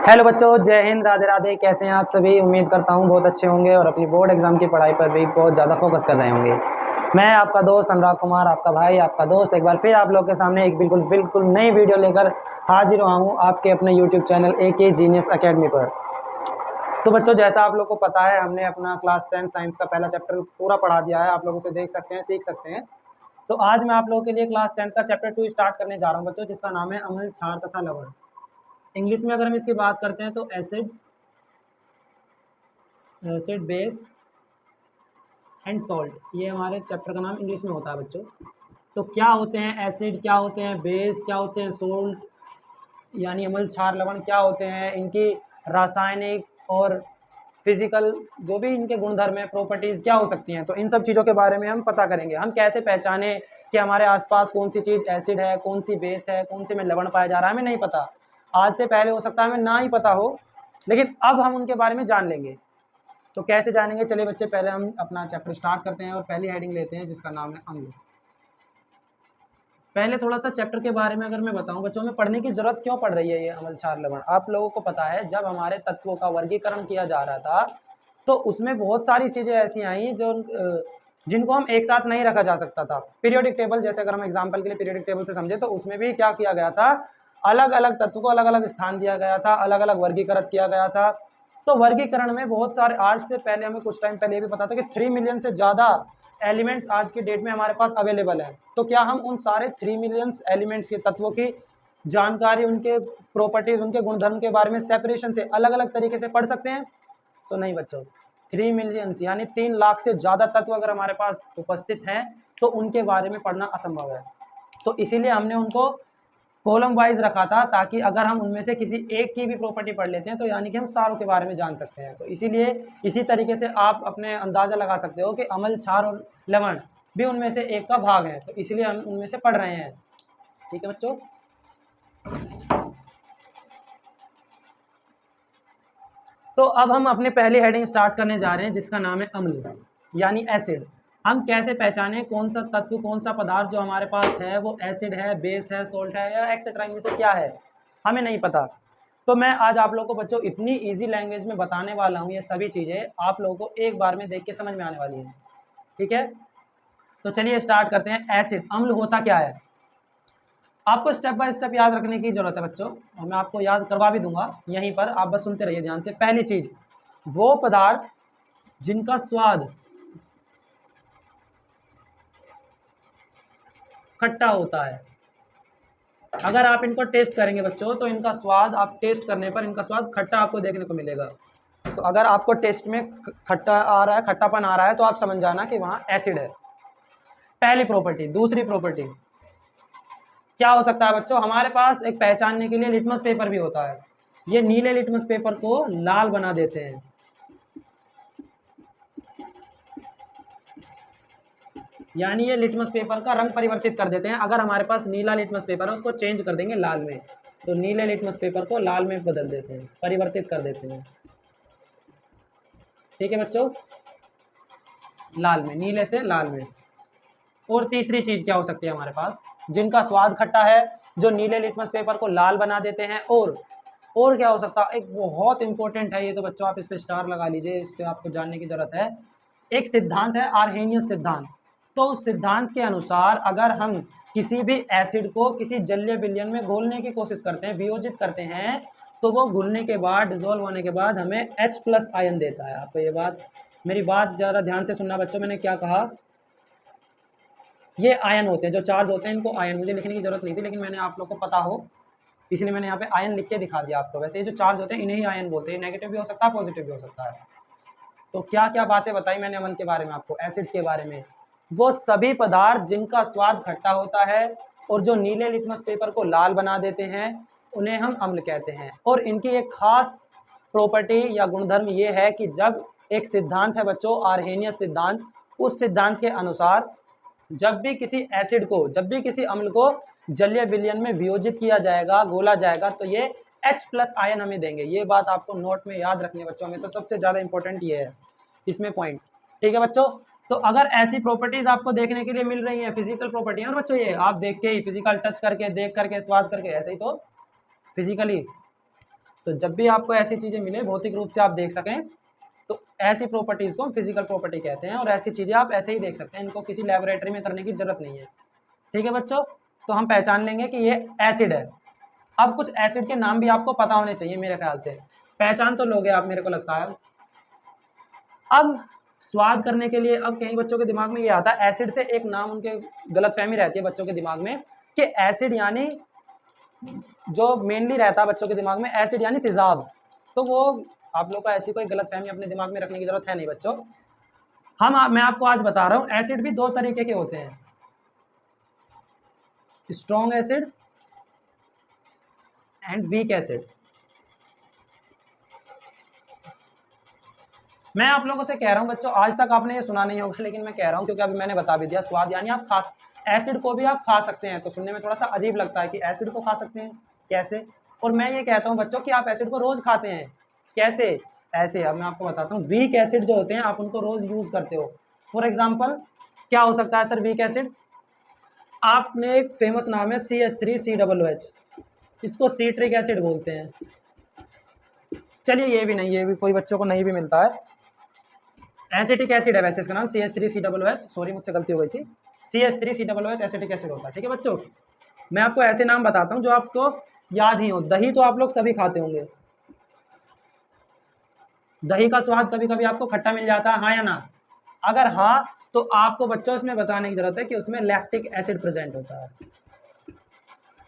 Hello बच्चों, जय हिंद, राधे राधे। कैसे हैं आप सभी? उम्मीद करता हूँ बहुत अच्छे होंगे और अपनी बोर्ड एग्जाम की पढ़ाई पर भी बहुत ज़्यादा फोकस कर रहे होंगे। मैं आपका दोस्त अनुराग कुमार, आपका भाई, आपका दोस्त, एक बार फिर आप लोग के सामने एक बिल्कुल बिल्कुल नई वीडियो लेकर हाजिर हुआ हूँ आपके अपने YouTube channel AK genius academy पर। तो बच्चों, जैसा आप लोग को पता है, हमने अपना क्लास 10 साइंस का पहला चैप्टर पूरा पढ़ा दिया है। आप लोग उसे देख सकते हैं, सीख सकते हैं। तो आज मैं आप लोगों के लिए क्लास 10 का चैप्टर 2 स्टार्ट करने जा रहा हूँ बच्चों, जिसका नाम है अम्ल, क्षार तथा लवण। इंग्लिश में अगर हम इसकी बात करते हैं तो acids, acid, base and salt, ये हमारे चैप्टर का नाम इंग्लिश में होता है बच्चों। तो क्या होते हैं एसिड, क्या होते हैं बेस, क्या होते हैं सोल्ट, यानी अम्ल, क्षार, लवण क्या होते हैं, इनकी रासायनिक और फिजिकल जो भी इनके गुणधर्म है, प्रॉपर्टीज़ क्या हो सकती हैं, तो इन सब चीज़ों के बारे में हम पता करेंगे। हम कैसे पहचाने कि हमारे आसपास कौन सी चीज़ एसिड है, कौन सी बेस है, कौन सी में लवण पाया जा रहा है, हमें नहीं पता। आज से पहले हो सकता है हमें ना ही पता हो, लेकिन अब हम उनके बारे में जान लेंगे। तो कैसे जानेंगे? चलिए बच्चे, पहले हम अपना चैप्टर स्टार्ट करते हैं और पहली हेडिंग लेते हैं जिसका नाम है अम्ल। पहले थोड़ा सा चैप्टर के बारे में अगर मैं बताऊं बच्चों, में पढ़ने की जरूरत क्यों पड़ रही है ये अम्ल, क्षार, लवण। आप लोगों को पता है, जब हमारे तत्वों का वर्गीकरण किया जा रहा था तो उसमें बहुत सारी चीज़ें ऐसी आई जो जिनको हम एक साथ नहीं रखा जा सकता था। पीरियोडिक टेबल, जैसे अगर हम एग्जाम्पल के लिए पीरियोडिक टेबल से समझे, तो उसमें भी क्या किया गया था, अलग अलग तत्व को अलग अलग स्थान दिया गया था, अलग अलग वर्गीकृत किया गया था। तो वर्गीकरण में बहुत सारे, आज से पहले हमें कुछ टाइम पहले ये भी पता था कि 3 मिलियन से ज़्यादा एलिमेंट्स आज की डेट में हमारे पास अवेलेबल है। तो क्या हम उन सारे 3 मिलियन एलिमेंट्स के तत्वों की जानकारी, उनके प्रॉपर्टीज, उनके गुणधर्म के बारे में सेपरेशन से अलग अलग तरीके से पढ़ सकते हैं? तो नहीं बच्चों। 3 मिलियन यानी 3 लाख से ज़्यादा तत्व अगर हमारे पास उपस्थित हैं तो उनके बारे में पढ़ना असंभव है। तो इसीलिए हमने उनको कॉलम वाइज रखा था, ताकि अगर हम उनमें से किसी एक की भी प्रॉपर्टी पढ़ लेते हैं तो यानी कि हम सारों के बारे में जान सकते हैं। तो इसीलिए इसी तरीके से आप अपने अंदाज़ा लगा सकते हो कि अम्ल, क्षार और लवण भी उनमें से एक का भाग है, तो इसलिए हम उनमें से पढ़ रहे हैं। ठीक है बच्चों। तो अब हम अपने पहली हेडिंग स्टार्ट करने जा रहे हैं जिसका नाम है अम्ल यानी एसिड। हम कैसे पहचाने कौन सा तत्व, कौन सा पदार्थ जो हमारे पास है वो एसिड है, बेस है, सोल्ट है या एक्सेट्रा, इनमें से क्या है, हमें नहीं पता। तो मैं आज आप लोगों को बच्चों इतनी इजी लैंग्वेज में बताने वाला हूँ, ये सभी चीज़ें आप लोगों को एक बार में देख के समझ में आने वाली हैं। ठीक है, तो चलिए स्टार्ट करते हैं। एसिड, अम्ल होता क्या है, आपको स्टेप बाय स्टेप याद रखने की जरूरत है बच्चों, और मैं आपको याद करवा भी दूंगा यहीं पर, आप बस सुनते रहिए ध्यान से। पहली चीज, वो पदार्थ जिनका स्वाद खट्टा होता है। अगर आप इनको टेस्ट करेंगे बच्चों तो इनका स्वाद, आप टेस्ट करने पर इनका स्वाद खट्टा आपको देखने को मिलेगा। तो अगर आपको टेस्ट में खट्टा आ रहा है, खट्टापन आ रहा है, तो आप समझ जाना कि वहाँ एसिड है। पहली प्रॉपर्टी। दूसरी प्रॉपर्टी क्या हो सकता है बच्चों, हमारे पास एक पहचानने के लिए लिटमस पेपर भी होता है। ये नीले लिटमस पेपर को लाल बना देते हैं। यानी ये लिटमस पेपर का रंग परिवर्तित कर देते हैं। अगर हमारे पास नीला लिटमस पेपर है, उसको चेंज कर देंगे लाल में, तो नीले लिटमस पेपर को लाल में बदल देते हैं, परिवर्तित कर देते हैं। ठीक है बच्चों, लाल में, नीले से लाल में। और तीसरी चीज क्या हो सकती है हमारे पास, जिनका स्वाद खट्टा है, जो नीले लिटमस पेपर को लाल बना देते हैं। और क्या हो सकता है, एक बहुत इंपॉर्टेंट है ये, तो बच्चों आप इस पे स्टार लगा लीजिए, इस पे आपको जानने की जरूरत है। एक सिद्धांत है आर्हेनियस सिद्धांत। तो उस सिद्धांत के अनुसार अगर हम किसी भी एसिड को किसी जलीय विलयन में घोलने की कोशिश करते हैं, वियोजित करते हैं, तो वो घुलने के बाद, डिजोल्व होने के बाद हमें H+ आयन देता है। आपको ये बात, मेरी बात ज़्यादा ध्यान से सुनना बच्चों, मैंने क्या कहा, ये आयन होते हैं, जो चार्ज होते हैं, इनको आयन, मुझे लिखने की जरूरत नहीं थी, लेकिन मैंने आप लोग को पता हो इसलिए मैंने यहाँ पे आयन लिख के दिखा दिया आपको। वैसे ये जो चार्ज होते हैं इन्हें ही आयन बोलते हैं, नेगेटिव भी हो सकता है, पॉजिटिव भी हो सकता है। तो क्या क्या बातें बताई मैंने अम्ल के बारे में, आपको एसिड्स के बारे में, वो सभी पदार्थ जिनका स्वाद खट्टा होता है और जो नीले लिटमस पेपर को लाल बना देते हैं, उन्हें हम अम्ल कहते हैं। और इनकी एक खास प्रॉपर्टी या गुणधर्म ये है कि जब एक सिद्धांत है बच्चों, आर्हेनियस सिद्धांत, उस सिद्धांत के अनुसार जब भी किसी एसिड को, जब भी किसी अम्ल को जलीय विलयन में वियोजित किया जाएगा, घोला जाएगा, तो ये H+ आयन हमें देंगे। ये बात आपको नोट में याद रखनी है बच्चों, हमेशा सबसे ज़्यादा इंपॉर्टेंट ये है इसमें पॉइंट। ठीक है बच्चों, तो अगर ऐसी प्रॉपर्टीज आपको देखने के लिए मिल रही हैं, फिजिकल प्रॉपर्टी है बच्चों, ये आप देख के ही, फिजिकल टच करके, देख करके, स्वाद करके, ऐसे ही तो फिजिकली तो जब भी आपको ऐसी चीज़ें मिले भौतिक रूप से आप देख सकें, तो ऐसी प्रॉपर्टीज़ को हम फिजिकल प्रॉपर्टी कहते हैं, और ऐसी चीज़ें आप ऐसे ही देख सकते हैं, इनको किसी लैबोरेटरी में करने की ज़रूरत नहीं है। ठीक है बच्चों, तो हम पहचान लेंगे कि ये एसिड है। अब कुछ एसिड के नाम भी आपको पता होने चाहिए, मेरे ख्याल से पहचान तो लोगे आप, मेरे को लगता है। अब स्वाद करने के लिए अब कई बच्चों के दिमाग में ये आता है, एसिड से एक नाम उनके गलतफहमी रहती है बच्चों के दिमाग में कि एसिड यानी, जो मेनली रहता है बच्चों के दिमाग में, एसिड यानी तेजाब। तो वो आप लोग को ऐसी कोई गलतफहमी अपने दिमाग में रखने की जरूरत है नहीं बच्चों। मैं आपको आज बता रहा हूँ, एसिड भी दो तरीके के होते हैं, strong acid and weak acid. मैं आप लोगों से कह रहा हूं बच्चों, आज तक आपने ये सुना नहीं होगा, लेकिन मैं कह रहा हूं क्योंकि अभी मैंने बता भी दिया। स्वाद यानी आप खा, एसिड को भी आप खा सकते हैं। तो सुनने में थोड़ा सा अजीब लगता है कि एसिड को खा सकते हैं, कैसे? और मैं ये कहता हूं बच्चों कि आप एसिड को रोज खाते हैं। कैसे? ऐसे। अब मैं आपको बताता हूँ, वीक एसिड जो होते हैं आप उनको रोज यूज करते हो। फॉर एग्जाम्पल क्या हो सकता है सर वीक एसिड? आपने एक फेमस नाम है CH3COOH, इसको सीट्रिक एसिड बोलते हैं। चलिए ये भी नहीं, ये भी कोई बच्चों को नहीं भी मिलता है। एसिटिक एसिड है वैसे इसका नाम, CH3COOH, सॉरी मुझसे गलती हो गई थी, CH3COOH एसिटिक एसिड होता है। ठीक है बच्चों, मैं आपको ऐसे नाम बताता हूँ जो आपको याद ही हो। दही तो आप लोग सभी खाते होंगे, दही का स्वाद कभी कभी आपको खट्टा मिल जाता है, हाँ या ना? अगर हाँ, तो आपको बच्चों इसमें बताने की जरूरत है कि उसमें लैक्टिक एसिड प्रेजेंट होता है।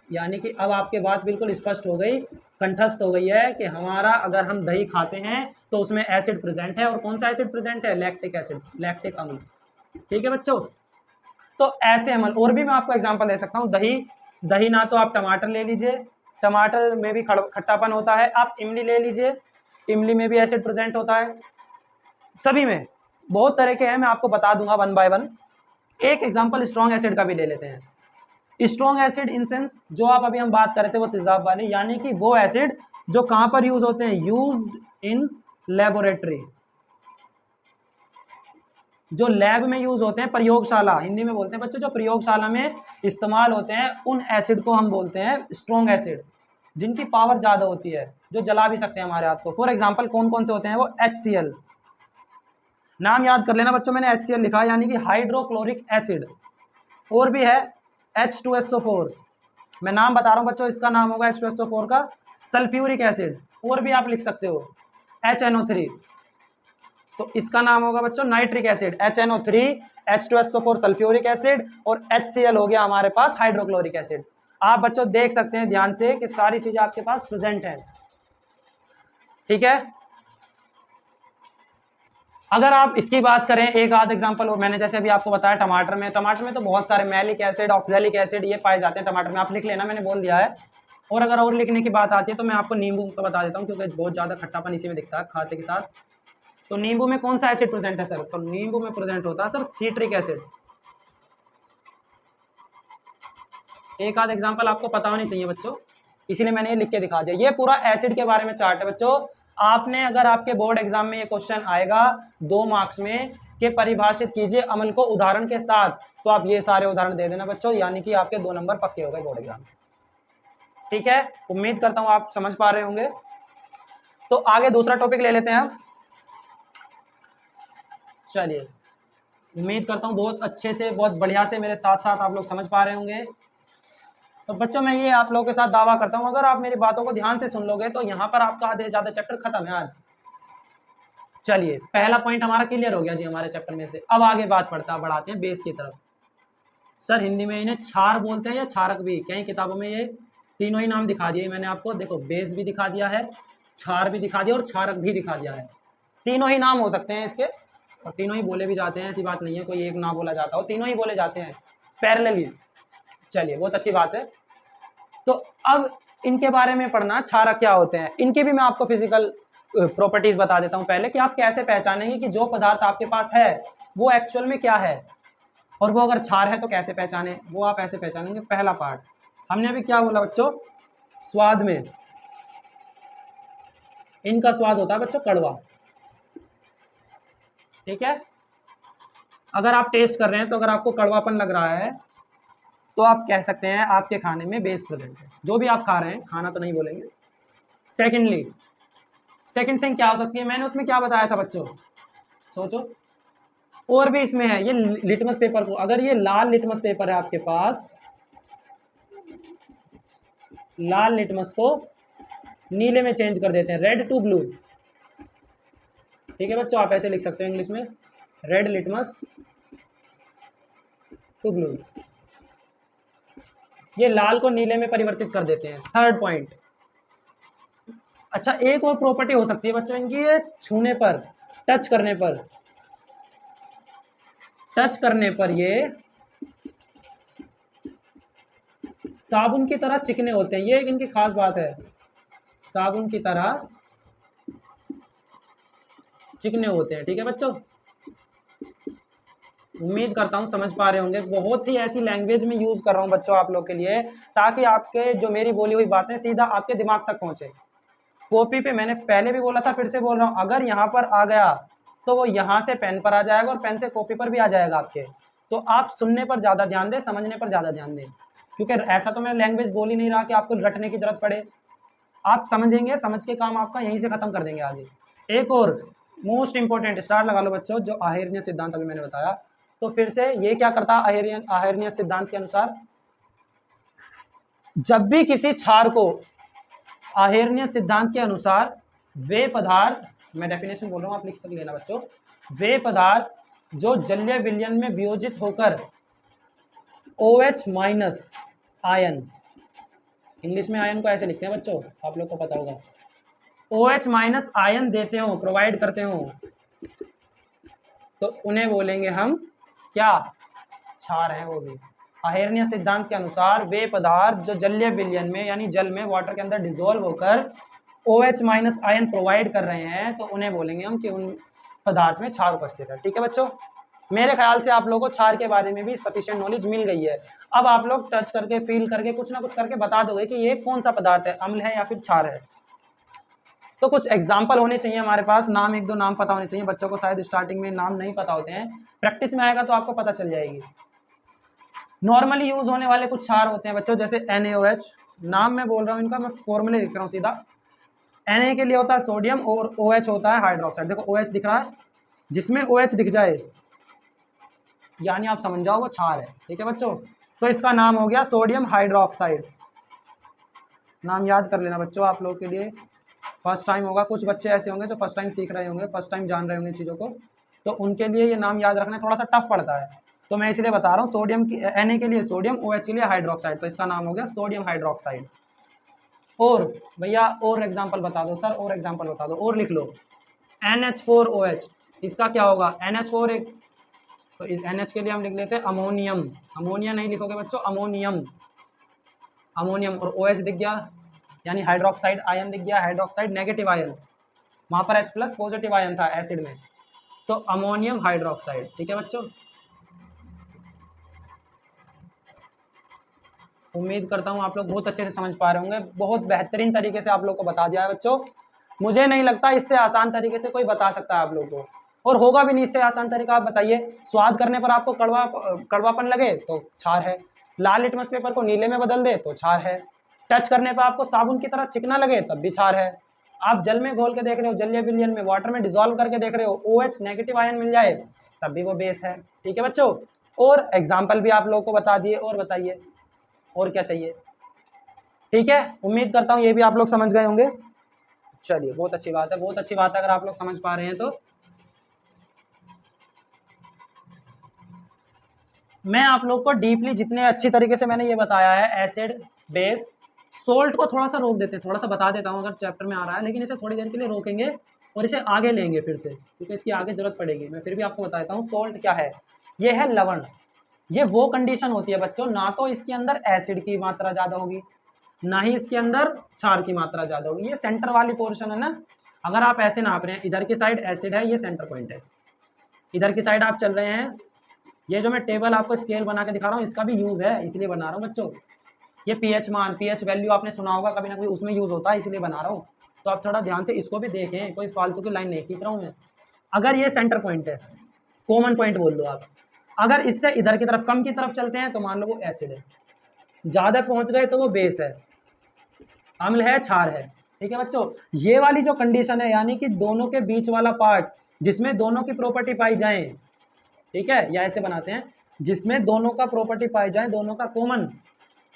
यानी कि अब आपके बात बिल्कुल स्पष्ट हो गई, कंठस्थ हो गई है कि हमारा अगर हम दही खाते हैं तो उसमें एसिड प्रेजेंट है। और कौन सा एसिड प्रेजेंट है? लैक्टिक एसिड, लैक्टिक अम्ल। ठीक है बच्चों, तो ऐसे अम्ल और भी मैं आपको एग्जांपल दे सकता हूँ। दही, दही ना तो आप टमाटर ले लीजिए, टमाटर में भी खट्टापन होता है। आप इमली ले लीजिए, इमली में भी एसिड प्रेजेंट होता है। सभी में बहुत तरह के हैं, मैं आपको बता दूंगा वन बाय वन। एक एग्जाम्पल स्ट्रॉन्ग एसिड का भी ले लेते हैं। स्ट्रॉन्ग एसिड इन सेंस जो आप अभी हम बात कर रहे थे वो तेजाब वाले, यानी कि वो एसिड जो कहां पर यूज होते हैं? यूज्ड इन लेबोरेटरी, जो लैब में यूज होते हैं, प्रयोगशाला हिंदी में बोलते हैं बच्चों, जो प्रयोगशाला में इस्तेमाल होते हैं, उन एसिड को हम बोलते हैं स्ट्रॉन्ग एसिड, जिनकी पावर ज्यादा होती है, जो जला भी सकते हैं हमारे हाथ को। फॉर एग्जाम्पल कौन कौन से होते हैं वो? HCl, नाम याद कर लेना बच्चों, मैंने HCl लिखा है, यानी कि हाइड्रोक्लोरिक एसिड। और भी है H2SO4, मैं नाम बता रहा हूं बच्चों, इसका नाम होगा H2SO4 का सल्फ्यूरिक एसिड। और भी आप लिख सकते हो HNO3, तो इसका नाम होगा बच्चों nitric acid. HNO3, H2SO4 sulphuric acid, और HCl हो गया हमारे पास हाइड्रोक्लोरिक एसिड। आप बच्चों देख सकते हैं ध्यान से कि सारी चीजें आपके पास प्रेजेंट है। ठीक है, अगर आप इसकी बात करें, एक आध एग्जांपल मैंने जैसे अभी आपको बताया, टमाटर में तो बहुत सारे मैलिक एसिड, ऑक्सैलिक एसिड ये पाए जाते हैं टमाटर में, आप लिख लेना, मैंने बोल दिया है। और अगर और लिखने की बात आती है तो मैं आपको नींबू का बता देता हूँ, क्योंकि बहुत ज़्यादा खट्टापन इसी में दिखता है खाते के साथ। तो नींबू में कौन सा एसिड प्रेजेंट है सर? तो नींबू में प्रेजेंट होता है सर सीट्रिक एसिड। एक आध एग्जाम्पल आपको पता होनी चाहिए बच्चों, इसीलिए मैंने ये लिख के दिखा दिया। ये पूरा एसिड के बारे में चार्ट है बच्चों। आपने अगर आपके बोर्ड एग्जाम में ये क्वेश्चन आएगा 2 मार्क्स में कि परिभाषित कीजिए अम्ल को उदाहरण के साथ, तो आप ये सारे उदाहरण दे देना बच्चों, यानी कि आपके 2 नंबर पक्के हो गए बोर्ड एग्जाम। ठीक है, उम्मीद करता हूं आप समझ पा रहे होंगे। तो आगे दूसरा टॉपिक ले लेते हैं। चलिए, उम्मीद करता हूं बहुत अच्छे से, बहुत बढ़िया से मेरे साथ साथ आप लोग समझ पा रहे होंगे। तो बच्चों मैं ये आप लोगों के साथ दावा करता हूं, अगर आप मेरी बातों को ध्यान से सुन लोगे तो यहाँ पर आपका आधे से ज्यादा चैप्टर खत्म है आज। चलिए, पहला पॉइंट हमारा क्लियर हो गया जी हमारे चैप्टर में से। अब आगे बात बढ़ाते हैं बेस की तरफ। सर हिंदी में इन्हें क्षार बोलते हैं या क्षारक भी, कई किताबों में ये तीनों ही नाम दिखा दिए मैंने आपको। देखो, बेस भी दिखा दिया है, क्षार भी दिखा दिया और क्षारक भी दिखा दिया है। तीनों ही नाम हो सकते हैं इसके, और तीनों ही बोले भी जाते हैं, ऐसी बात नहीं है कोई एक ना बोला जाता हो, तीनों ही बोले जाते हैं पैरेलली। चलिए, बहुत अच्छी बात है। तो अब इनके बारे में पढ़ना, क्षारक क्या होते हैं, इनकी भी मैं आपको फिजिकल प्रॉपर्टीज बता देता हूं पहले, कि आप कैसे पहचानेंगे कि जो पदार्थ आपके पास है वो एक्चुअल में क्या है, और वो अगर क्षार है तो कैसे पहचाने, वो आप ऐसे पहचानेंगे। पहला पार्ट हमने अभी क्या बोला बच्चों? स्वाद में इनका स्वाद होता है बच्चों कड़वा। ठीक है, अगर आप टेस्ट कर रहे हैं तो अगर आपको कड़वापन लग रहा है तो आप कह सकते हैं आपके खाने में बेस प्रेजेंट है। जो भी आप खा रहे हैं, खाना तो नहीं बोलेंगे, सेकेंडली, सेकेंड थिंग क्या हो सकती है, मैंने उसमें क्या बताया था बच्चों, सोचो। और भी इसमें है, ये लिटमस पेपर को, अगर ये लाल लिटमस पेपर है आपके पास, लाल लिटमस को नीले में चेंज कर देते हैं, रेड टू ब्लू। ठीक है बच्चों, आप ऐसे लिख सकते हो इंग्लिश में, रेड लिटमस टू ब्लू, ये लाल को नीले में परिवर्तित कर देते हैं। थर्ड पॉइंट, अच्छा एक और प्रॉपर्टी हो सकती है बच्चों इनकी, ये छूने पर, टच करने पर, टच करने पर ये साबुन की तरह चिकने होते हैं, ये इनकी खास बात है, साबुन की तरह चिकने होते हैं। ठीक है बच्चों, उम्मीद करता हूँ समझ पा रहे होंगे, बहुत ही ऐसी लैंग्वेज में यूज़ कर रहा हूँ बच्चों आप लोग के लिए, ताकि आपके जो मेरी बोली हुई बातें सीधा आपके दिमाग तक पहुँचे। कॉपी पे मैंने पहले भी बोला था, फिर से बोल रहा हूँ, अगर यहाँ पर आ गया तो वो यहाँ से पेन पर आ जाएगा और पेन से कॉपी पर भी आ जाएगा आपके। तो आप सुनने पर ज़्यादा ध्यान दें, समझने पर ज़्यादा ध्यान दें, क्योंकि ऐसा तो मैं लैंग्वेज बोल ही नहीं रहा कि आपको रटने की जरूरत पड़े। आप समझेंगे, समझ के काम आपका यहीं से ख़त्म कर देंगे आज ही। एक और मोस्ट इंपॉर्टेंट, स्टार लगा लो बच्चों, जो आहेरनीय सिद्धांत अभी मैंने बताया, तो फिर से ये क्या करता है, आहेरनीय सिद्धांत के अनुसार, जब भी किसी क्षार को, आहेरनीय सिद्धांत के अनुसार वे पदार्थ, मैं डेफिनेशन बोल रहा हूँ आप लिख सक लेना बच्चों, वे पदार्थ जो जलीय विलयन में वियोजित होकर OH माइनस आयन, इंग्लिश में आयन को ऐसे लिखते हैं बच्चों, आप लोग को पता होगा, OH माइनस आयन देते हो, प्रोवाइड करते हो, तो उन्हें बोलेंगे हम क्या, क्षार हैं वो भी। आहेरनीय सिद्धांत के अनुसार वे पदार्थ जो जलीय विलयन में यानी जल में, वाटर के अंदर डिसॉल्व होकर OH माइनस आयन प्रोवाइड कर रहे हैं, तो उन्हें बोलेंगे हम कि उन पदार्थ में क्षार उपस्थित है। ठीक है बच्चों, मेरे ख्याल से आप लोगों को क्षार के बारे में भी सफिशिएंट नॉलेज मिल गई है। अब आप लोग टच करके, फील करके, कुछ ना कुछ करके बता दोगे कि ये कौन सा पदार्थ है, अम्ल है या फिर क्षार है। तो कुछ एग्जाम्पल होने चाहिए हमारे पास, नाम, एक दो नाम पता होने चाहिए बच्चों को, शायद स्टार्टिंग में नाम नहीं पता होते हैं, प्रैक्टिस में आएगा तो आपको पता चल जाएगी। नॉर्मली यूज होने वाले कुछ क्षार होते हैं बच्चों, जैसे NaOH, नाम मैं बोल रहा हूँ इनका, मैं फॉर्मूले लिख रहा हूँ सीधा। Na के लिए होता है सोडियम और OH होता है हाइड्रोक्साइड। देखो OH दिख रहा है, जिसमें OH दिख जाए यानी आप समझ जाओ वो क्षार है। ठीक है बच्चों, तो इसका नाम हो गया सोडियम हाइड्रोक्साइड। नाम याद कर लेना बच्चों आप लोगों के लिए, फर्स्ट टाइम होगा, कुछ बच्चे ऐसे होंगे जो फर्स्ट टाइम सीख रहे होंगे, फर्स्ट टाइम जान रहे होंगे चीज़ों को, तो उनके लिए ये नाम याद रखना थोड़ा सा टफ पड़ता है, तो मैं इसलिए बता रहा हूँ। सोडियम की, Na के लिए सोडियम, OH के लिए हाइड्रोक्साइड, तो इसका नाम हो गया सोडियम हाइड्रोक्साइड। और भैया और एग्जाम्पल बता दो सर, और एग्जाम्पल बता दो, और लिख लो। NH4OH, इसका क्या होगा, NH4 एक, तो इस NH के लिए हम लिख लेते हैं अमोनियम, अमोनिया नहीं लिखोगे बच्चों, अमोनियम, अमोनियम, और OH दिख गया यानी हाइड्रोक्साइड आयन दिख गया, हाइड्रोक्साइड नेगेटिव आयन, वहाँ पर H+ पॉजिटिव आयन था एसिड में, तो अमोनियम हाइड्रोक्साइड। ठीक है बच्चों, उम्मीद करता हूँ आप लोग बहुत अच्छे से समझ पा रहे होंगे, बहुत बेहतरीन तरीके से आप लोग को बता दिया है बच्चों। मुझे नहीं लगता इससे आसान तरीके से कोई बता सकता है आप लोग को, और होगा भी नहीं इससे आसान तरीका। आप बताइए, स्वाद करने पर आपको कड़वापन लगे तो क्षार है, लाल लिटमस पेपर को नीले में बदल दे तो क्षार है, टच करने पर आपको साबुन की तरह चिकना लगे तब भी क्षार है, आप जल में घोल के देख रहे हो, जलीय विलयन में वाटर में डिसॉल्व करके देख रहे हो, OH नेगेटिव आयन मिल जाए तब भी वो बेस है। ठीक है बच्चों, और एग्जाम्पल भी आप लोगों को बता दिए, और बताइए और क्या चाहिए। ठीक है, उम्मीद करता हूँ ये भी आप लोग समझ गए होंगे। चलिए, बहुत अच्छी बात है, बहुत अच्छी बात है अगर आप लोग समझ पा रहे हैं तो। मैं आप लोग को डीपली जितने अच्छी तरीके से मैंने ये बताया है, एसिड, बेस, सोल्ट को थोड़ा सा रोक देते हैं, थोड़ा सा बता देता हूँ अगर चैप्टर में आ रहा है, लेकिन इसे थोड़ी देर के लिए रोकेंगे और इसे आगे लेंगे फिर से, क्योंकि इसकी आगे जरूरत पड़ेगी। मैं फिर भी आपको बता देता हूँ सोल्ट क्या है। ये है लवण। ये वो कंडीशन होती है बच्चों, ना तो इसके अंदर एसिड की मात्रा ज़्यादा होगी, ना ही इसके अंदर क्षार की मात्रा ज़्यादा होगी। ये सेंटर वाली पोर्शन है ना, अगर आप ऐसे नाप रहे हैं, इधर की साइड एसिड है, ये सेंटर पॉइंट है, इधर की साइड आप चल रहे हैं, ये जो मैं टेबल आपको स्केल बना के दिखा रहा हूँ इसका भी यूज़ है, इसलिए बना रहा हूँ बच्चों। ये pH मान, pH वैल्यू आपने सुना होगा कभी ना कभी, उसमें यूज़ होता है, इसलिए बना रहा हूँ, तो आप थोड़ा ध्यान से इसको भी देखें, कोई फालतू की लाइन नहीं खींच रहा हूँ मैं। अगर ये सेंटर पॉइंट है, कॉमन पॉइंट बोल दो आप, अगर इससे इधर की तरफ कम की तरफ चलते हैं तो मान लो वो एसिड है, ज़्यादा पहुँच गए तो वो बेस है, अम्ल है, क्षार है। ठीक है बच्चों, ये वाली जो कंडीशन है यानी कि दोनों के बीच वाला पार्ट जिसमें दोनों की प्रॉपर्टी पाई जाए, ठीक है, या ऐसे बनाते हैं जिसमें दोनों का प्रॉपर्टी पाई जाए, दोनों का कॉमन,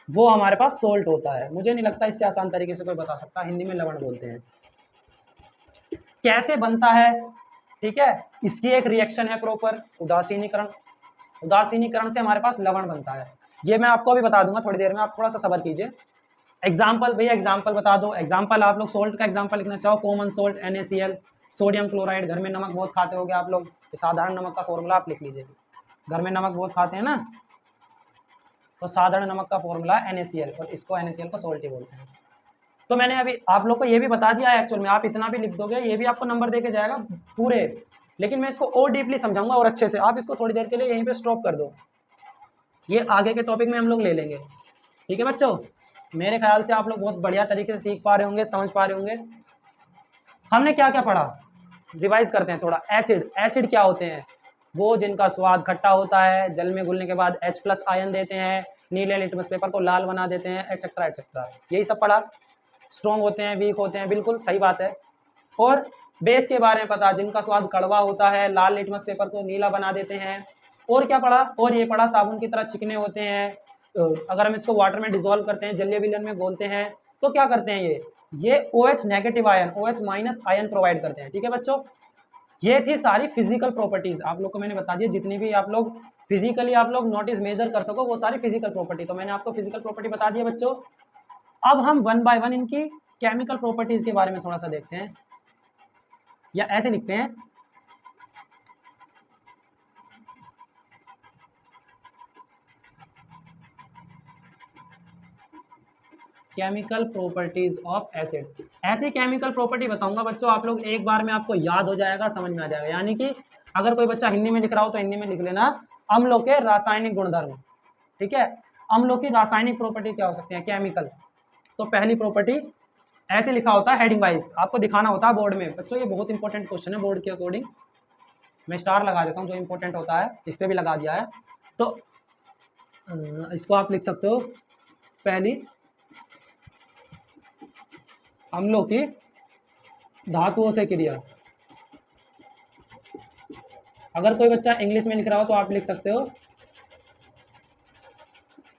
वो हमारे पास सोल्ट होता है। मुझे नहीं लगता इससे आसान तरीके से कोई बता सकता, हिंदी में लवण बोलते हैं। कैसे बनता है, ठीक है, इसकी एक रिएक्शन है प्रॉपर, उदासीनीकरण। उदासीनीकरण से हमारे पास लवण बनता है। ये मैं आपको अभी बता दूंगा थोड़ी देर में, आप थोड़ा सा सब्र कीजिए। एग्जाम्पल भैया, एग्जाम्पल बता दो। एग्जाम्पल आप लोग सोल्ट का एग्जाम्पल लिखना चाहो, common salt NaCl, sodium chloride. घर में नमक बहुत खाते होगे आप लोग, साधारण नमक का फॉर्मूला आप लिख लीजिए। घर में नमक बहुत खाते हैं ना, तो साधारण नमक का फॉर्मूला NaCl, और इसको NaCl को सोल्ट ही बोलते हैं। तो मैंने अभी आप लोग को ये भी बता दिया है एक्चुअल में, आप इतना भी लिख दोगे ये भी आपको नंबर दे के जाएगा पूरे, लेकिन मैं इसको और डीपली समझाऊंगा और अच्छे से। आप इसको थोड़ी देर के लिए यहीं पे स्टॉप कर दो, ये आगे के टॉपिक में हम लोग ले लेंगे। ठीक है बच्चों, मेरे ख्याल से आप लोग बहुत बढ़िया तरीके से सीख पा रहे होंगे, समझ पा रहे होंगे। हमने क्या क्या पढ़ा, रिवाइज करते हैं थोड़ा। एसिड, एसिड क्या होते हैं, वो जिनका स्वाद खट्टा होता है, जल में घुलने के बाद H+ आयन देते हैं, नीले लिटमस पेपर को लाल बना देते हैं, एक्सेट्रा एक्सेट्रा, यही सब पढ़ा। स्ट्रॉन्ग होते हैं, वीक होते हैं, बिल्कुल सही बात है। और बेस के बारे में पता, जिनका स्वाद कड़वा होता है, लाल लिटमस पेपर को नीला बना देते हैं। और क्या पढ़ा, और ये पढ़ा साबुन की तरह चिकने होते हैं, अगर हम इसको वाटर में डिसॉल्व करते हैं, जलीय विलयन में घोलते हैं, तो क्या करते हैं ये OH negative ion, OH- ion provide करते हैं। ठीक है बच्चों, ये थी सारी फिजिकल प्रॉपर्टीज, आप लोग को मैंने बता दिया, जितनी भी आप लोग फिजिकली आप लोग नोटिस मेजर कर सको वो सारी फिजिकल प्रॉपर्टी, तो मैंने आपको फिजिकल प्रॉपर्टी बता दिया बच्चों। अब हम 1 बाय 1 इनकी केमिकल प्रॉपर्टीज के बारे में थोड़ा सा देखते हैं, या ऐसे लिखते हैं, केमिकल प्रॉपर्टीज ऑफ एसिड। ऐसी केमिकल प्रॉपर्टी बताऊंगा बच्चों, आप लोग एक बार में आपको याद हो जाएगा, समझ में आ जाएगा। यानी कि अगर कोई बच्चा हिंदी में लिख रहा हो तो हिंदी में लिख लेना, अम्लों के रासायनिक गुणधर्म। ठीक है, अम्लों की रासायनिक प्रॉपर्टी क्या हो सकती है, केमिकल। तो पहली प्रॉपर्टी ऐसे लिखा होता है हेडिंग वाइज, आपको दिखाना होता है बोर्ड में बच्चों, ये बहुत इंपॉर्टेंट क्वेश्चन है बोर्ड के अकॉर्डिंग। मैं स्टार लगा देता हूँ, जो इंपॉर्टेंट होता है इस पर भी लगा दिया है। तो इसको आप लिख सकते हो, पहली अम्लों की धातुओं से क्रिया। अगर कोई बच्चा इंग्लिश में लिख रहा हो तो आप लिख सकते हो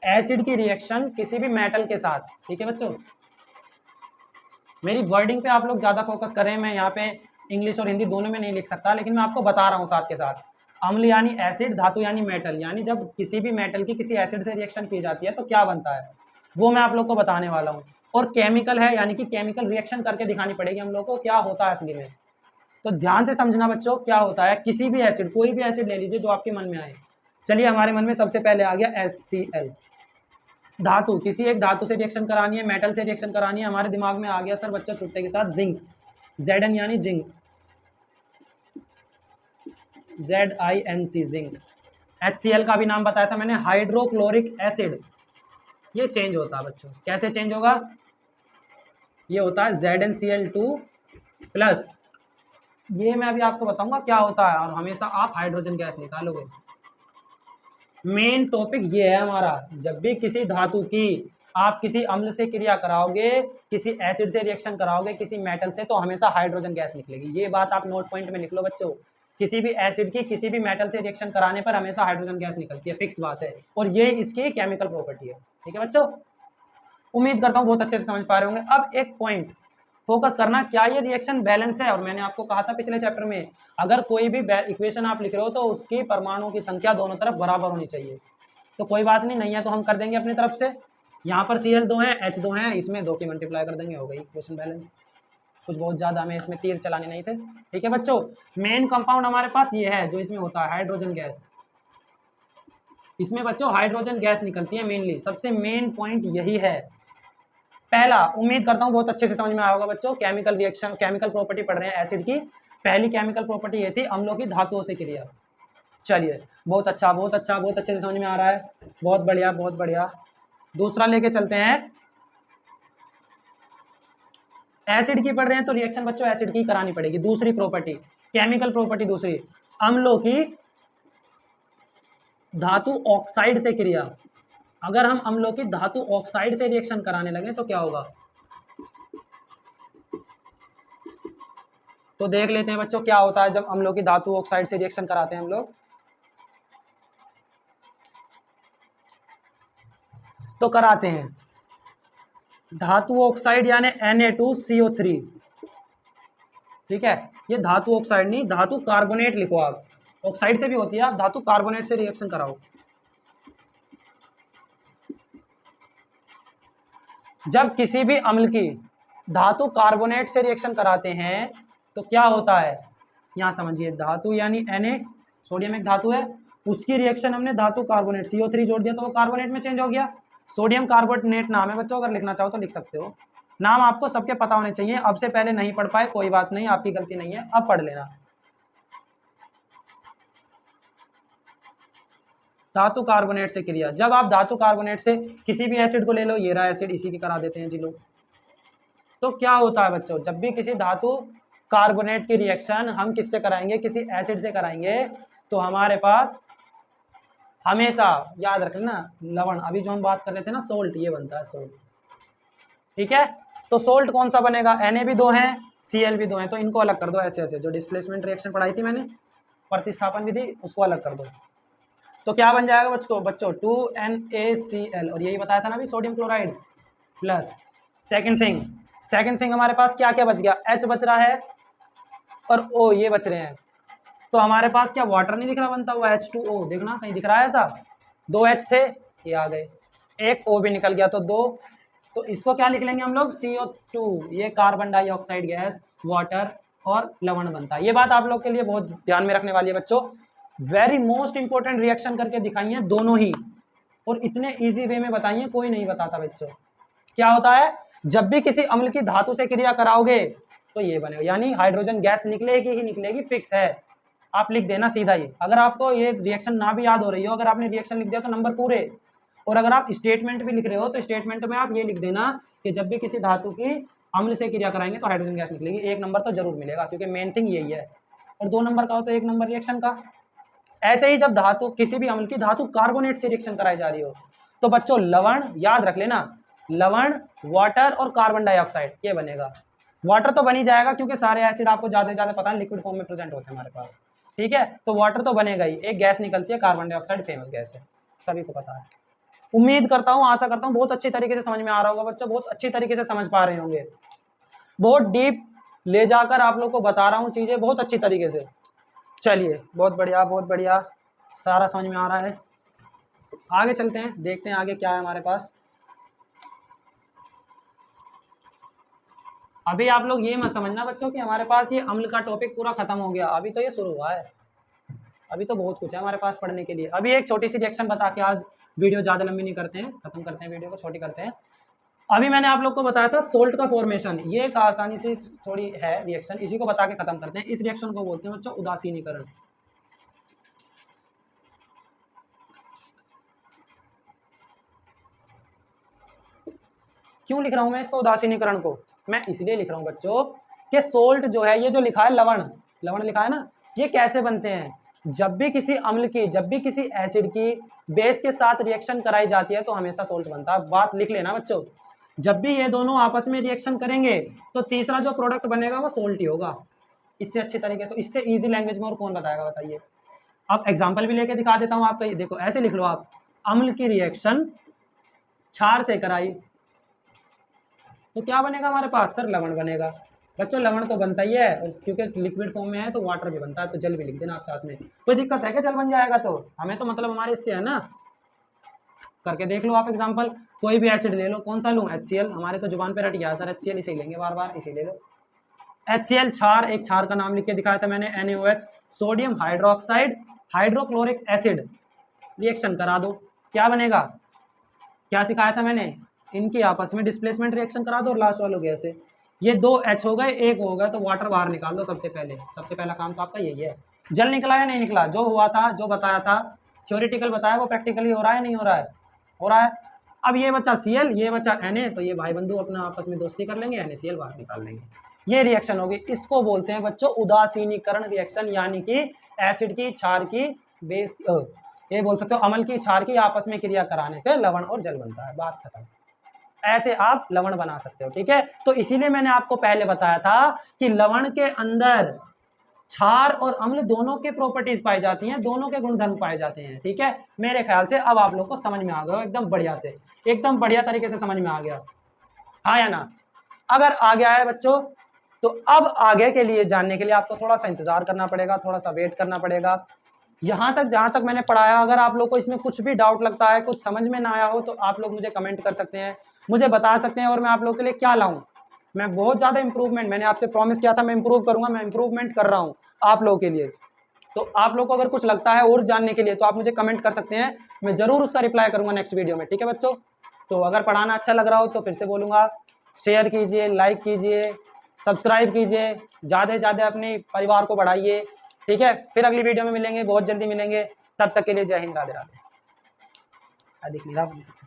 एसिड की रिएक्शन किसी भी मेटल के साथ। ठीक है बच्चों, मेरी वर्डिंग पे आप लोग ज़्यादा फोकस करें, मैं यहाँ पे इंग्लिश और हिंदी दोनों में नहीं लिख सकता, लेकिन मैं आपको बता रहा हूँ साथ के साथ। अम्ल यानी एसिड, धातु यानी मेटल, यानी जब किसी भी मेटल की किसी एसिड से रिएक्शन की जाती है तो क्या बनता है, वो मैं आप लोग को बताने वाला हूँ। और केमिकल है, यानी कि केमिकल रिएक्शन करके दिखानी पड़ेगी हम लोग को क्या होता है असली में। तो ध्यान से समझना बच्चों, क्या होता है किसी भी एसिड, कोई भी एसिड ले लीजिए जो आपके मन में आए। चलिए, हमारे मन में सबसे पहले आ गया HCl, धातु, किसी एक धातु से रिएक्शन करानी है, मेटल से रिएक्शन करानी है, हमारे दिमाग में आ गया सर बच्चा छुट्टे के साथ जिंक, Zn यानी जिंक, ZINC जिंक। HCl का भी नाम बताया था मैंने, हाइड्रोक्लोरिक एसिड। ये चेंज होता है बच्चों, कैसे चेंज होगा, ये होता है ZnCl2 प्लस, ये मैं अभी आपको बताऊंगा क्या होता है, और हमेशा आप हाइड्रोजन गैस निकालोगे। मेन टॉपिक ये है हमारा, जब भी किसी धातु की आप किसी अम्ल से क्रिया कराओगे, किसी एसिड से रिएक्शन कराओगे, किसी मेटल से, तो हमेशा हाइड्रोजन गैस निकलेगी। ये बात आप नोट पॉइंट में लिख लो बच्चों, किसी भी एसिड की किसी भी मेटल से रिएक्शन कराने पर हमेशा हाइड्रोजन गैस निकलती है, फिक्स बात है, और ये इसकी केमिकल प्रॉपर्टी है। ठीक है बच्चों, उम्मीद करता हूँ बहुत अच्छे से समझ पा रहे होंगे। अब एक पॉइंट फोकस करना, क्या ये रिएक्शन बैलेंस है, और मैंने आपको कहा था पिछले चैप्टर में, अगर कोई भी इक्वेशन आप लिख रहे हो तो उसकी परमाणुओं की संख्या दोनों तरफ बराबर होनी चाहिए। तो कोई बात नहीं है तो हम कर देंगे अपनी तरफ से, यहाँ पर Cl 2 है, H 2 है, इसमें 2 की मल्टीप्लाई कर देंगे, हो गई इक्वेशन बैलेंस। कुछ बहुत ज़्यादा हमें इसमें तीर चलाने नहीं थे। ठीक है बच्चों, मेन कंपाउंड हमारे पास ये है जो इसमें होता है, हाइड्रोजन गैस। इसमें बच्चों हाइड्रोजन गैस निकलती है मेनली, सबसे मेन पॉइंट यही है। पहला, उम्मीद करता हूँ बहुत अच्छे से समझ में आया होगा बच्चों, केमिकल रिएक्शन, केमिकल प्रॉपर्टी पढ़ रहे हैं एसिड की। पहली केमिकल प्रॉपर्टी ये थी अम्लों की धातुओं से क्रिया। चलिए, बहुत अच्छा बहुत अच्छा, बहुत अच्छे से समझ में आ रहा है, बहुत बढ़िया बहुत बढ़िया। दूसरा लेके चलते हैं, एसिड की पढ़ रहे हैं तो रिएक्शन बच्चों एसिड की करानी पड़ेगी। दूसरी प्रॉपर्टी, केमिकल प्रॉपर्टी दूसरी, अम्लों की धातु ऑक्साइड से क्रिया। अगर हम अम्लों की धातु ऑक्साइड से रिएक्शन कराने लगे तो क्या होगा, तो देख लेते हैं बच्चों क्या होता है जब अम्लों की धातु ऑक्साइड से रिएक्शन कराते हैं हम लोग। तो कराते हैं धातु ऑक्साइड यानी Na2CO3, ठीक है। ये धातु ऑक्साइड नहीं, धातु कार्बोनेट लिखो आप, ऑक्साइड से भी होती है, आप धातु कार्बोनेट से रिएक्शन कराओ। जब किसी भी अम्ल की धातु कार्बोनेट से रिएक्शन कराते हैं तो क्या होता है, यहाँ समझिए, धातु यानी Na, सोडियम एक धातु है, उसकी रिएक्शन हमने धातु कार्बोनेट CO3 जोड़ दिया तो वो कार्बोनेट में चेंज हो गया। सोडियम कार्बोनेट नाम है बच्चों, अगर लिखना चाहो तो लिख सकते हो। नाम आपको सबके पता होने चाहिए, अब से पहले नहीं पढ़ पाए कोई बात नहीं, आपकी गलती नहीं है, अब पढ़ लेना। धातु कार्बोनेट से क्रिया, जब आप धातु कार्बोनेट से किसी भी एसिड को ले लो, ये रहा एसिड, इसी की करा देते हैं जी लोग। तो क्या होता है बच्चों, जब भी किसी धातु कार्बोनेट की रिएक्शन हम किससे कराएंगे, किसी एसिड से कराएंगे, तो हमारे पास हमेशा याद रख लेना लवण, अभी जो हम बात कर रहे थे ना सोल्ट, ये बनता है सोल्ट, ठीक है। तो सोल्ट कौन सा बनेगा, Na भी दो हैं, Cl भी दो हैं, तो इनको अलग कर दो ऐसे ऐसे, जो डिस्प्लेसमेंट रिएक्शन पढ़ाई थी मैंने, प्रतिस्थापन विधि, उसको अलग कर दो। तो क्या बन जाएगा बच्चों 2NaCl, और यही बताया था ना अभी, sodium chloride plus second thing हमारे पास क्या क्या बच गया, H बच रहा है और O ये बच रहे हैं, तो हमारे पास क्या वाटर नहीं दिख रहा बनता हुआ, H2O, देखना कहीं दिख रहा है ऐसा, 2 H थे, ये आ गए, एक O भी निकल गया तो 2, तो इसको क्या लिख लेंगे हम लोग, CO2, ये कार्बन डाइऑक्साइड गैस, वाटर और लवण बनता है। ये बात आप लोग के लिए बहुत ध्यान में रखने वाली है बच्चों, वेरी मोस्ट इंपॉर्टेंट रिएक्शन करके दिखाइए दोनों ही, और इतने इजी वे में बताइए, कोई नहीं बताता बच्चों। क्या होता है, जब भी किसी अम्ल की धातु से क्रिया कराओगे तो ये बनेगा, यानी हाइड्रोजन गैस निकलेगी ही निकलेगी, फिक्स है, आप लिख देना सीधा ही। अगर आपको ये रिएक्शन ना भी याद हो रही हो, अगर आपने रिएक्शन लिख दिया तो नंबर पूरे, और अगर आप स्टेटमेंट भी लिख रहे हो तो स्टेटमेंट में आप ये लिख देना कि जब भी किसी धातु की अम्ल से क्रिया कराएंगे तो हाइड्रोजन गैस निकलेगी, 1 नंबर तो जरूर मिलेगा, क्योंकि मेन थिंग यही है, और 2 नंबर का हो तो 1 नंबर रिएक्शन का। ऐसे ही जब धातु किसी भी अम्ल की धातु कार्बोनेट से रिएक्शन कराई जा रही हो तो बच्चों लवण याद रख लेना, लवण, वाटर और कार्बन डाइऑक्साइड, ये बनेगा। वाटर तो बन ही जाएगा क्योंकि सारे एसिड आपको ज़्यादा से ज़्यादा पता है लिक्विड फॉर्म में प्रेजेंट होते हैं हमारे पास, ठीक है। तो वाटर तो बनेगा ही, एक गैस निकलती है कार्बन डाइऑक्साइड, फेमस गैस है, सभी को पता है। उम्मीद करता हूँ, आशा करता हूँ बहुत अच्छी तरीके से समझ में आ रहा होगा बच्चों, बहुत अच्छी तरीके से समझ पा रहे होंगे, बहुत डीप ले जाकर आप लोग को बता रहा हूँ चीज़ें बहुत अच्छी तरीके से। चलिए बहुत बढ़िया, सारा समझ में आ रहा है, आगे चलते हैं, देखते हैं आगे क्या है हमारे पास। अभी आप लोग ये मत समझना बच्चों कि हमारे पास ये अम्ल का टॉपिक पूरा खत्म हो गया, अभी तो ये शुरू हुआ है, अभी तो बहुत कुछ है हमारे पास पढ़ने के लिए। अभी एक छोटी सी रिएक्शन बता के आज वीडियो ज़्यादा लंबी नहीं करते हैं, खत्म करते हैं, वीडियो को छोटी करते हैं। अभी मैंने आप लोग को बताया था सोल्ट का फॉर्मेशन, ये एक आसानी से थोड़ी है रिएक्शन, इसी को बता के खत्म करते हैं। इस रिएक्शन को बोलते हैं बच्चों उदासीनीकरण। क्यों लिख रहा हूं मैं इसको उदासीनीकरण को, मैं इसलिए लिख रहा हूं बच्चों कि सोल्ट जो है, ये जो लिखा है लवण, लवण लिखा है ना, ये कैसे बनते हैं, जब भी किसी अम्ल की, जब भी किसी एसिड की बेस के साथ रिएक्शन कराई जाती है तो हमेशा सोल्ट बनता है। बात लिख लेना बच्चों, जब भी ये दोनों आपस में रिएक्शन करेंगे तो तीसरा जो प्रोडक्ट बनेगा वो सोल्ट ही होगा। इससे अच्छी तरीके से, इससे इजी लैंग्वेज में और कौन बताएगा बताइए। अब एग्जाम्पल भी लेके दिखा देता हूँ आपका, ये देखो ऐसे लिख लो आप, अम्ल की रिएक्शन क्षार से कराई तो क्या बनेगा हमारे पास, सर लवण बनेगा। बच्चों लवण तो बनता ही है, और क्योंकि लिक्विड फॉर्म में है तो वाटर भी बनता है, तो जल भी लिख देना आप साथ में, कोई दिक्कत है क्या, जल बन जाएगा तो हमें तो मतलब हमारे इससे है ना, करके देख लो आप एग्जांपल, कोई भी एसिड ले लो, कौन सा लूँ, HCl, हमारे तो जुबान पे रट गया सर HCl, इसे लेंगे बार बार, इसे ले लो HCl। क्षार, एक क्षार का नाम लिख के दिखाया था मैंने, NaOH, sodium hydroxide hydrochloric acid, reaction करा दो, क्या बनेगा, क्या सिखाया था मैंने, इनकी आपस में डिस्प्लेसमेंट रिएक्शन करा दो, और लास्ट वालों ऐसे, ये 2 H हो गए, 1 हो गया, तो वाटर बाहर निकाल दो। सबसे पहला काम तो आपका यही है। जल निकला या नहीं निकला, जो हुआ था, जो बताया था, थ्योरेटिकल बताया, वो प्रैक्टिकली हो रहा है नहीं हो रहा है, हो रहा है। अब ये बच्चा Cl, ये बच्चा Na, तो ये भाई बंधु अपना आपस में दोस्ती कर लेंगे, NaCl बाहर निकाल लेंगे, ये रिएक्शन होगी। इसको बोलते हैं बच्चों उदासीनीकरण रिएक्शन, यानी कि एसिड की क्षार की बेस, ये बोल सकते हो अम्ल की क्षार की आपस में क्रिया कराने से लवण और जल बनता है, बात खत्म। ऐसे आप लवण बना सकते हो। ठीक है, तो इसीलिए मैंने आपको पहले बताया था कि लवण के अंदर क्षार और अम्ल दोनों के प्रॉपर्टीज पाई जाती हैं, दोनों के गुणधर्म पाए जाते हैं। ठीक है, मेरे ख्याल से अब आप लोग को समझ में आ गया एकदम बढ़िया से, एकदम बढ़िया तरीके से समझ में आ गया, हाँ या ना? अगर आ गया है बच्चों, तो अब आगे के लिए जानने के लिए आपको थोड़ा सा इंतजार करना पड़ेगा, थोड़ा सा वेट करना पड़ेगा। यहाँ तक जहाँ तक मैंने पढ़ाया, अगर आप लोग को इसमें कुछ भी डाउट लगता है, कुछ समझ में ना आया हो, तो आप लोग मुझे कमेंट कर सकते हैं, मुझे बता सकते हैं, और मैं आप लोग के लिए क्या लाऊं। मैं बहुत ज़्यादा इंप्रूवमेंट, मैंने आपसे प्रॉमिस किया था मैं इंप्रूव करूंगा, मैं इंप्रूवमेंट कर रहा हूँ आप लोगों के लिए। तो आप लोग को अगर कुछ लगता है और जानने के लिए, तो आप मुझे कमेंट कर सकते हैं, मैं ज़रूर उसका रिप्लाई करूंगा नेक्स्ट वीडियो में। ठीक है बच्चों, तो अगर पढ़ाना अच्छा लग रहा हो तो फिर से बोलूँगा, शेयर कीजिए, लाइक कीजिए, सब्सक्राइब कीजिए, ज़्यादा से ज़्यादा अपने परिवार को बढ़ाइए। ठीक है, फिर अगली वीडियो में मिलेंगे, बहुत जल्दी मिलेंगे, तब तक के लिए जय हिंद, राधे राधे। दिख नहीं रहा।